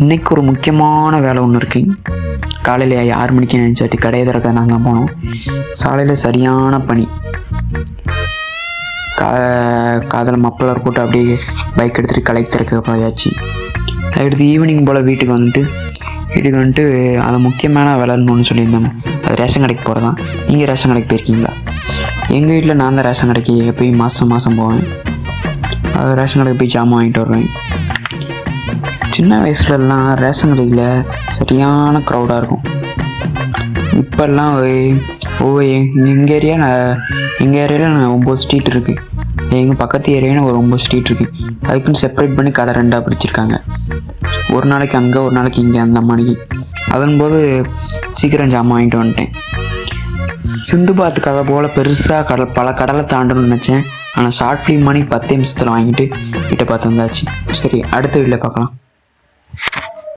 இன்றைக்கி ஒரு முக்கியமான வேலை ஒன்று இருக்குது. காலையில் 6 மணிக்கு நினச்சாட்டி கடையை திறக்க நாங்கள் போனோம். சாலையில் சரியான பனி. காதில் மப்பலர் போட்டு அப்படியே பைக் எடுத்துகிட்டு கடைக்கு திறக்க போயாச்சு. அடுத்து ஈவினிங் போல் வீட்டுக்கு வந்துட்டு அது முக்கியமான வேலைன்னு ஒன்று சொல்லியிருந்தோம். அது ரேஷன் கடைக்கு போகிறது தான். நீங்கள் ரேஷன் கடைக்கு போயிருக்கீங்களா? எங்கள் வீட்டில் நான் தான் ரேஷன் கடைக்கு எப்போயும் மாதம் போவேன். அது ரேஷன் கடைக்கு போய் ஜாமான் வாங்கிட்டு வருவேன். சின்ன வயசுலலாம் ரேஷன் கடையில் சரியான க்ரௌடாக இருக்கும். இப்போல்லாம் எங்கள் ஏரியாவில் 9 ஸ்ட்ரீட் இருக்குது. எங்கள் பக்கத்து ஏரியாவில் ஒரு 9 ஸ்ட்ரீட் இருக்குது. அதுக்குன்னு செப்பரேட் பண்ணி கடை 2ஆக பிரிச்சிருக்காங்க. ஒரு நாளைக்கு அங்கே, ஒரு நாளைக்கு இங்கே, அந்த மணிக்கு. அதன்போது சீக்கிரம் ஜாமான் வாங்கிட்டு வந்துட்டேன். சிந்து பாத்து கதை போல் பெருசாக பல கடலை தாண்டணும்னு நினச்சேன். ஆனால் ஷார்ட் ஃபிலிம் மணி 10 நிமிஷத்தில் வாங்கிட்டு வீட்டை பார்த்து வந்தாச்சு. சரி, அடுத்த வீட்டில் பார்க்கலாம்.